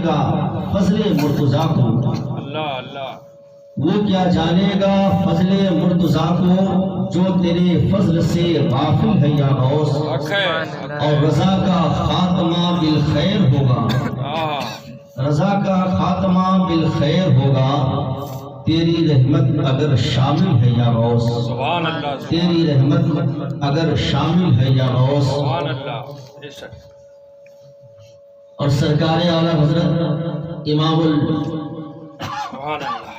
گا فضل مرتضیٰ کو، اللہ اللہ وہ کیا جانے گا فضل مرتضیٰ کو، جو تیرے فضل سے غافل ہے یا غوث، اور رضا کا خاتمہ بالخیر ہوگا، رضا کا خاتمہ بالخیر ہوگا، تیری رحمت اگر شامل ہے یا غوث، سبحان اللہ تیری رحمت اگر شامل ہے یا غوث۔ سبحان اللہ بے شک اور سرکار اعلیٰ حضرت سبحان اللہ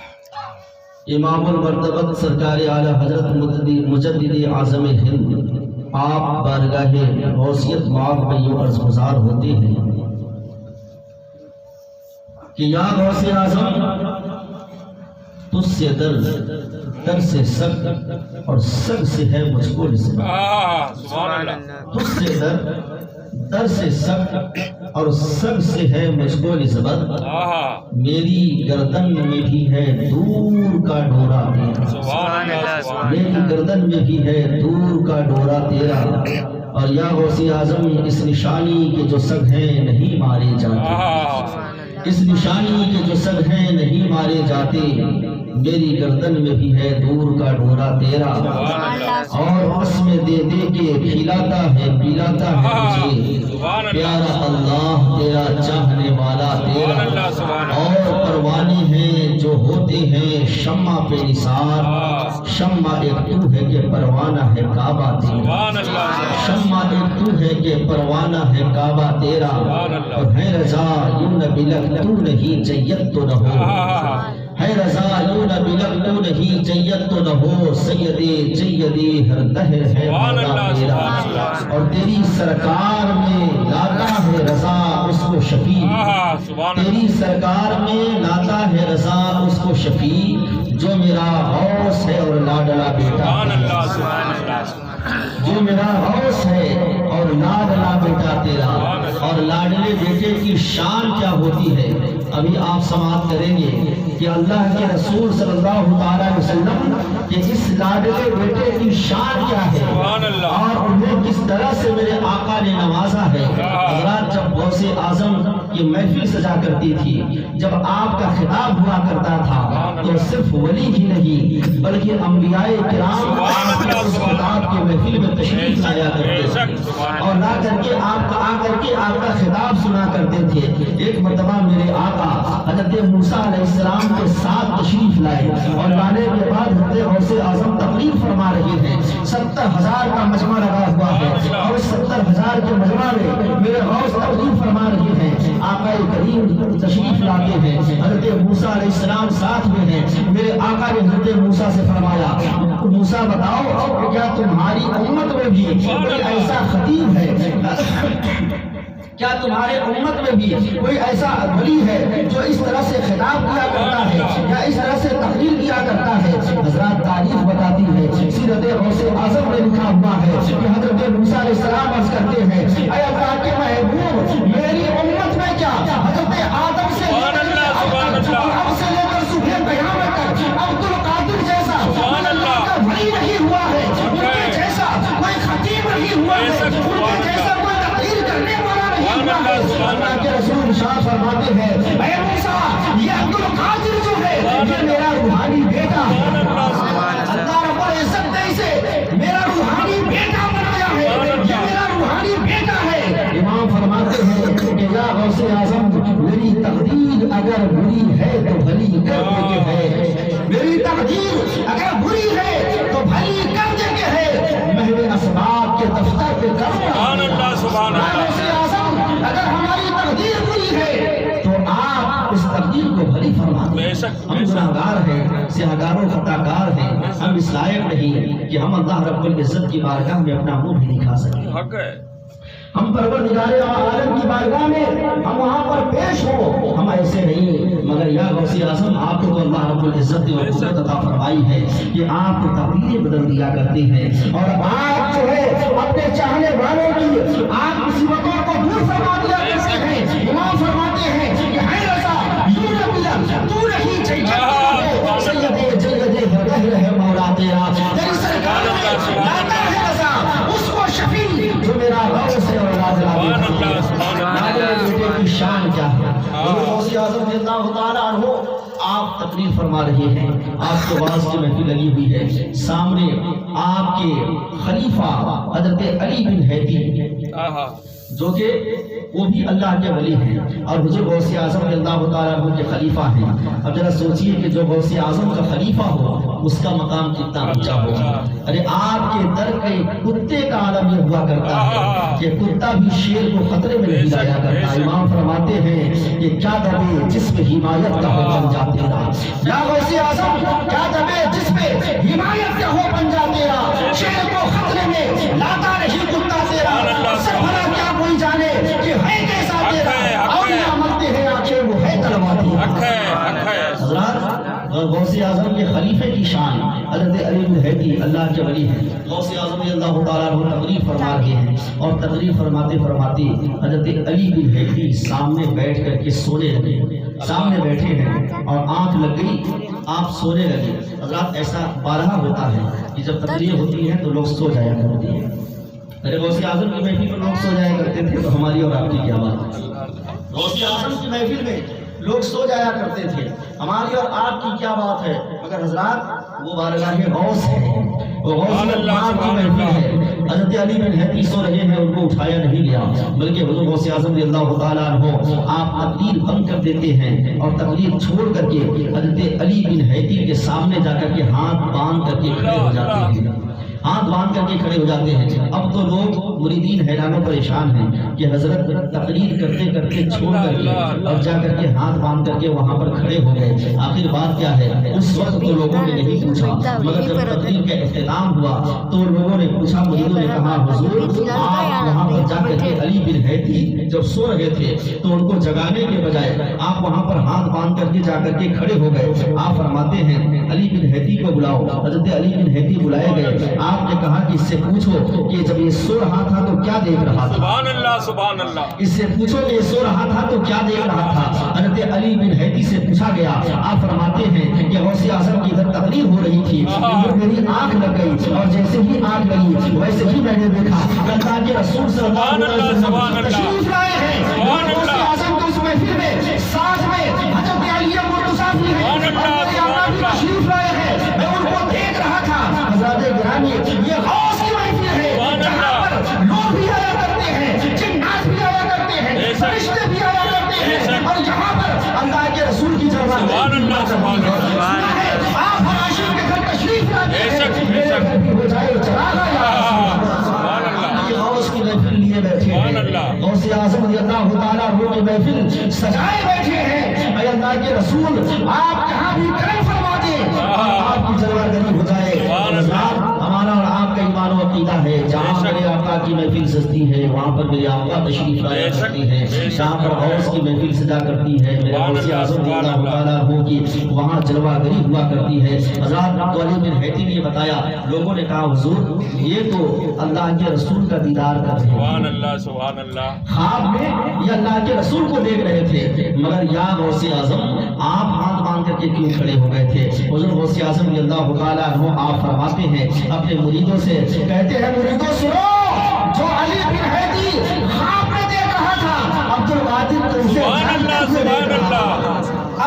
امام المرتبت سرکار اعلیٰ حضرت مجدد اعظم ہند آپ بارگاہ غوثیت معاف میں یوں عرض گزار ہوتے ہیں کہ یا غوث اعظم، تجھ سے در سے سگ اور سگ سے ہے مجھ کو نسبت، سبحان اللہ تجھ سے در سے سگ اور سگ سے ہے مجھ کو نسبت، میری گردن میں بھی ہے دور کا ڈورا تیرا، سبحان اللہ میری گردن میں بھی ہے دور کا ڈورا تیرا، اور یا غوث اعظم اس نشانی کے جو سگ ہیں نہیں مارے جاتے، اس نشانی کے جو سگ ہیں نہیں مارے جاتے، میری گردن میں بھی ہے دور کا ڈورا تیرا، اور قسم دے دے کے کھلاتا ہے پلاتا ہے مجھے پیارا اللہ تیرا چاہنے والا تیرا، اور پروانے ہیں جو ہوتے ہیں شمع پہ نثار، شمع ایک تو ہے کہ پروانہ ہے کعبہ تیرا، شمع ایک تو ہے کہ پروانہ ہے کعبہ تیرا، اور ہے رضا یوں نہ بلک تو نہیں جیت تو نہ ہو، ہے رضا یوں نہ بلک تو نہیں جیت تو نہ ہو، سیدی جیدی ہر دہر ہے مولا تیرا، اور تیری سرکار میں لاتا ہے رضا اس کو شفیع، تیری سرکار میں لاتا ہے رضا اس کو شفیع، جو میرا غوث ہے اور لاڈلا بیٹا، جو میرا غوث ہے اور لاڈلا بیٹا تیرا، اور لاڈلے بیٹے کی شان کیا ہوتی ہے ابھی آپ سماعت کریں گے کہ اللہ کے رسول صلی اللہ علیہ وسلم کہ اس لاڈلے بیٹے کی شان کیا ہے اور انہیں کس طرح سے میرے آقا نے نوازا ہے۔ حضرات جب غوث اعظم کی محفل سجا کرتی تھی، جب آپ کا خطاب ہوا کرتا تھا تو صرف ولی ہی نہیں بلکہ انبیاء کرام اس خطاب کے محفل میں تشریف لایا کرتے تھے اور لا کر کے آپ کا خطاب سنا کرتے تھے۔ ایک مرتبہ میرے آقا حضرت موسیٰ علیہ السلام کے ساتھ تشریف لائے اور لانے کے بعد حضرت غوث اعظم تقریر فرما رہے ہیں، 70,000 کا مجمع لگا ہوا ہے اور 70,000 کے مجمع میں میرے غوث تقریر فرما رہے ہیں، آقا کریم تشریف لاتے ہیں، حضرت موسیٰ علیہ السلام ساتھ میں ہیں۔ میرے آقا نے حضرت موسیٰ سے فرمایا، موسیٰ بتاؤ کہ کیا تمہاری امت میں بھی کوئی ایسا خطیب ہے، کیا تمہارے امت میں بھی کوئی ایسا ولی ہے جو اس طرح سے خطاب کیا کرتا ہے یا اس طرح سے تقریر کیا کرتا ہے؟ حضرات تاریخ بتاتی ہے، سیرت غوث اعظم میں لکھا ہوا ہے کہ حضرت موسیٰ علیہ السلام عرض کرتے ہیں، اے اللہ کے محبوب میری امت میں کیا حضرت آدم سے لے کر صبح قیامت تک عبد القادر جیسا اللہ کا ولی نہیں ہوا ہے، ان کے جیسا کوئی خطیب نہیں ہوا ہے، ان کے جیسا کوئی تقریر کرنے والا اللہ کے رسول ارشاد فرماتے ہیں، اے موسیٰ یہ عبد القادر جو ہے یہ میرا روحانی بیٹا ہے، اللہ رب العزت نے اسے میرا روحانی بیٹا بنایا ہے، یہ میرا روحانی بیٹا ہے۔ امام فرماتے ہیں کہ یا غوث اعظم میری تقدیر اگر بری ہے تو بھلی کر دے کے ہے، میری تقدیر اگر بری ہے تو بھلی کر دے کے ہے، محو اسباب کے دفتر پہ کروں سبحان اللہ اگر ہماری تقدیر بری ہے تو آپ اس تقدیر کو بھلی فرما دیں۔ ہم گناہگار ہیں، سیاہگار و خطاکار ہیں، ہم اس لائق نہیں کہ ہم اللہ رب العزت کی بارگاہ میں اپنا منہ بھی دکھا سکیں۔ ہم پروردگار عالم کی بارگاہ میں ہم وہاں پر پیش ہو، ہم ایسے نہیں، مگر یا غوث اعظم آپ کو اللہ رب العزت نے قدرت عطا فرمائی ہے کہ آپ تقدیریں بدل دیا کرتے ہیں، اور آپ جو ہے اپنے چاہنے والوں کی آپ مصیبتوں کو دور فرما دیا کرتے ہیں۔ امام فرماتے ہیں کہ ہے رضا یوں نہ ملا تو نہیں چاہیے، سید جلد ہر ہے مولا تیرا، تیری سرکار میں لاتا ہے رضا اس کو شفیع جو میرا غوث ہے اور لاڈلا بیٹے کی شان کیا ہے۔ غوث اعظم رضی اللہ تعالیٰ عنہ آپ تقریر فرما رہے ہیں، آپ کے واعظ کی محفل لگی ہوئی ہے، سامنے آپ کے خلیفہ حضرت علی بن حیدی جو کہ وہ بھی اللہ کے ولی ہیں اور حضور غوث اعظم رضی اللہ تعالیٰ عنہ کے خلیفہ ہیں۔ اب ذرا سوچئے کہ جو غوث اعظم کا خلیفہ ہو اس کا مقام کتنا اونچا ہو۔ ارے آپ کے در کے کتے کا عالم یہ ہوا کرتا ہے کہ کتا بھی شیر کو خطرے میں نہیں لایا کرتا۔ امام فرماتے ہیں کہ کیا دبے جس پہ حمایت کا ہو بن جا تیرا، یا غوث اعظم کیا دبے جس پہ حمایت کا ہو بن جا تیرا، شیر کو خطرے میں لاتا نہیں کتا تیرا، اس سے بھلا کیا کوئی جانے کہ ہے کیسا تیرا، اور نعمتیں ہیں آنکھیں وہ ہے تلواتی۔ حضرات غوث اعظم کے خلیفے کی شان حضرت علی بن حیدی اللہ کے ولی ہیں۔ غوث اعظم رضی اللہ تعالیٰ عنہ تقریر فرما رہے ہیں اور تقریر فرماتے فرماتے حضرت علی بن حیدی سامنے بیٹھ کر کے سونے لگے، سامنے بیٹھے ہیں اور آنکھ لگ گئی، آپ سونے لگے۔ حضرات ایسا بارہا ہوتا ہے کہ جب تقریر ہوتی ہے تو لوگ سو جایا کرتے ہیں۔ میرے غوث اعظم کی محفل میں لوگ سو جایا کرتے تھے تو ہماری اور آپ کی کیا بات ہے؟ غوث اعظم کی محفل میں لوگ سو جایا کرتے تھے، ہماری اور آپ کی کیا بات ہے؟ مگر حضرات وہ بارگاہ غوث ہے، وہ غوث اللہ کی محفل ہے۔ حضرت علی بن حیدی سو رہے ہیں، ان کو اٹھایا نہیں گیا، بلکہ حضور غوث اعظم رضی اللہ تعالیٰ عنہ آپ تقریر بند کر دیتے ہیں اور تقریر چھوڑ کر کے حضرت علی بن حیدی کے سامنے جا کر کے ہاتھ باندھ کر کے کھڑے ہو جاتے ہیں، ہاتھ باندھ کر کے کھڑے ہو جاتے ہیں۔ اب تو لوگ مریدین حیران و پریشان ہیں کہ حضرت تقریر کرتے کرتے چھوڑ کر کے اور جا کر کے ہاتھ باندھ کر کے وہاں پر کھڑے ہو گئے، آخر بات کیا ہے؟ اس وقت تو لوگوں نے نہیں پوچھا، مگر جب تقریر کا اختتام ہوا تو لوگوں نے پوچھا، مریدوں نے کہا حضور آپ وہاں پر جا کر کے علی بن حیدی جب سو رہے تھے تو ان کو جگانے کے بجائے آپ وہاں پر ہاتھ باندھ کر کے جا کر کے کھڑے ہو گئے۔ آپ فرماتے ہیں علی بن حیدی کو بلاؤ۔ حضرت علی بن حیدی بلائے گئے، آپ نے کہا کہ اس سے پوچھو کہ جب یہ سو رہا تھا تو کیا دیکھ رہا تھا؟ سبحان اللہ سبحان اللہ۔ اس سے پوچھو کہ یہ سو رہا تھا تو کیا دیکھ رہا تھا؟ حضرت علی بن حیدی سے پوچھا گیا، آپ فرماتے ہیں کہ غوث اعظم کی ادھر تقریر ہو رہی تھی، میری آنکھ لگ گئی اور جیسے ہی آنکھ لگی ویسے ہی میں نے دیکھا اللہ کے رسول صلی اللہ علیہ وسلم تشریف لائے ہیں۔ غوث اعظم کو اس محفل میں ساتھ میں حضرت علی مرتضی ہیں اور میرے آقا بھی تشریف لائے ہیں، میں ان کو دیکھ رہا تھا۔ حضرات گرامی یہ غوث کی محفل ہے جہاں پر لوگ بھی آیا کرتے ہیں، جنات بھی آیا کرتے ہیں، فرشتے بھی آیا کرتے ہیں، اور یہاں پر اللہ کے رسول کی جگہ آپ حراشی کے گھر تشریف لاتے ہیں، ہو جائے غوث کی محفل لیے بیٹھے ہیں، غوث اعظم رضی اللہ تعالیٰ عنہ کی محفل سجائے بیٹھے ہیں۔ اے اللہ کے رسول آپ یہاں بھی کرم فرما دیں اور آپ کی جلوہ گری ہو جائے۔ ہمارا اور آپ کا ایمان و عقیدہ ہے جہاں میرے آقا کی محفل سجتی ہے وہاں پر میرے آقا تشریف لایا کرتی ہے، جہاں پر غوث کی محفل سجا کرتی ہے میرے غوث اعظم رضی اللہ تعالیٰ عنہ کی وہاں جلوہ گری ہوا کرتی ہے۔ حضرات علی بن حیدی نے بتایا، لوگوں نے کہا حضور یہ تو اللہ کے رسول کا دیدار کر رہے ہیں، سبحان اللہ سبحان اللہ، خواب میں یہ اللہ کے رسول کو دیکھ رہے تھے، مگر یا غوث اعظم آپ ہاتھ باندھ کر کے کیوں کھڑے ہو گئے تھے؟ حضور غوث اعظم رضی اللہ تعالیٰ عنہ آپ فرماتے ہیں اپنے مریدوں سے، کہتے ہیں مریدوں سنو، جو علی بن حیدی خواب میں دیکھ رہا تھا عبد القادر کو اسے جاگتے ہوئے دیکھ رہا تھا،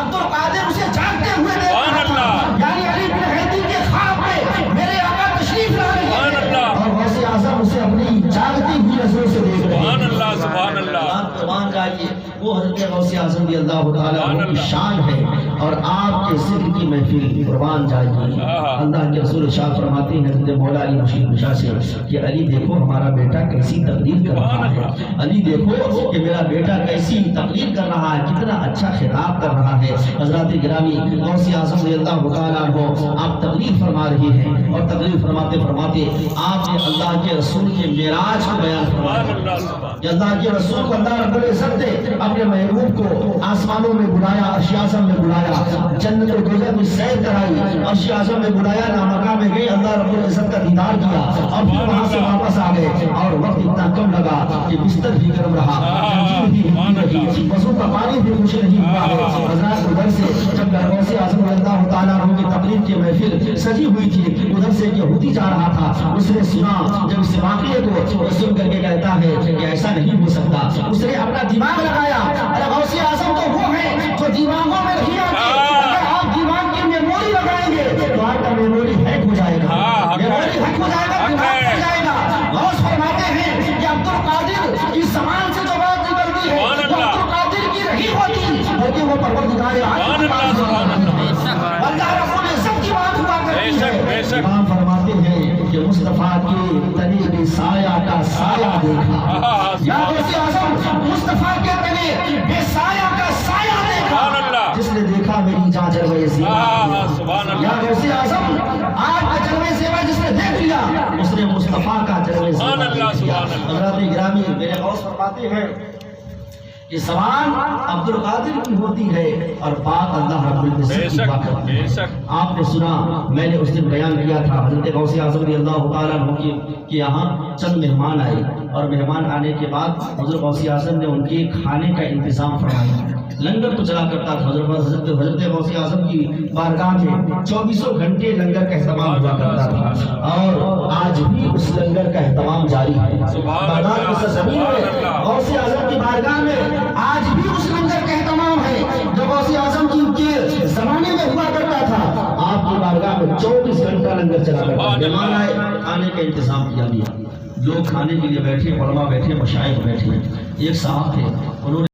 عبد القادر اسے جاگتے ہوئے دیکھ رہا تھا، یعنی علی بن حیدی کے خواب میں میرے آقا تشریف لا رہے ہیں اور غوث اعظم اسے اپنی جاگتی ہوئی نظروں سے دیکھ رہے ہیں۔ سبحان اللہ سبحان اللہ، قربان جائیے وہ حضرت غوث اعظم رضی اللہ تعالیٰ عنہ کی شان ہے اور آپ کے ذکر کی محفل قربان جائیے۔ اللہ کے رسول ارشاد فرماتے ہیں حضرت مولا علی مشیر کشا سے کہ علی دیکھو ہمارا بیٹا کیسی تقریر کر رہا ہے، علی دیکھو کہ میرا بیٹا کیسی تقریر کر رہا ہے، کتنا اچھا خطاب کر رہا ہے۔ حضرات گرامی غوث اعظم رضی اللہ تعالیٰ عنہ آپ تقریر فرما رہے ہیں اور تقریر فرماتے فرماتے آپ نے اللہ کے رسول کے معراج کو بیان فرمایا کہ اللہ کے رسول کو اللہ رب العزت نے اپنے محبوب کو آسمانوں میں بلایا، عرش اعظم میں بلایا، جنت و دوزخ میں سیر کرائی، عرش اعظم میں بلایا، نامکہ میں گئے، اللہ رب العزت کا دیدار کیا اور پھر وہاں سے واپس آ گئے اور وقت اتنا کم لگا کہ بستر بھی گرم رہا، زنجیر بھی ہلکی رہی، وضو کا پانی بھی خوش نہیں ہوا ہے۔ حضرات ادھر سے جب غوث اعظم رضی اللہ تعالیٰ عنہ کی تقریر کی محفل سجی ہوئی تھی، ادھر سے ایک یہودی جا رہا تھا، اس نے سنا، جب اس واقعے کو سن کر کے کہتا ہے کہ ایسا نہیں ہو سکتا، اس نے اپنا دماغ لگایا، ارے غوث اعظم تو وہ ہے جو دماغوں میں نہیں آتے، اگر آپ دماغ کی میموری لگائیں گے تو آپ کا میموری ہیک ہو جائے گا، میموری ہیک ہو جائے گا، دماغ ہو جائے گا۔ غوث فرماتے ہیں کہ عبد القادر کی زبان سے جو بات نکلتی ہے وہ عبد القادر کی نہیں ہوتی، بلکہ وہ پروردگار عالم کی بات ہوتی ہے، اللہ رب العزت کی بات ہوا کرتی ہے۔ امام فرماتے ہیں کہ مصطفیٰ کے تنے میں سایہ کا سایہ دیکھا، یا غوث اعظم مصطفیٰ کے تنے بے سایہ کا سایہ دیکھا، جس نے دیکھا میری جان جلوے زیبا، یا غوث اعظم آپ کا جلوے زیبا جس نے دیکھ لیا اس نے مصطفیٰ کا جلوے زیبا دیکھ لیا۔ حضرات گرامی، میرے غوث فرماتے ہیں کہ زبان عبد القادر کی ہوتی ہے اور بات اللہ رب العزت کی بات کرتی ہے۔ آپ نے سنا، میں نے اس دن بیان کیا تھا، حضرت غوث اعظم رضی اللہ تعالیٰ عنہ کے یہاں چند مہمان آئے اور مہمان آنے کے بعد حضرت غوث اعظم نے ان کے کھانے کا انتظام فرمایا، لنگر تو چلا کرتا تھا۔ حضرت غوث اعظم کی بارگاہ میں 24 گھنٹے لنگر کا اہتمام ہوا کرتا تھا اور آج بھی اس لنگر کا اہتمام جاری ہے۔ بغداد کی سرزمین میں غوث اعظم کی بارگاہ میں آج بھی اس لنگر کا اہتمام ہے جو غوث اعظم کے زمانے میں ہوا کرتا تھا۔ آپ کی بارگاہ میں 24 گھنٹہ لنگر چلا کرتا تھا۔ مہمان آئے، کھانے کا انتظام کیا گیا، لوگ کھانے کے لیے بیٹھے، علماء بیٹھے، مشائخ بیٹھے، ایک صاحب تھے، انہوں نے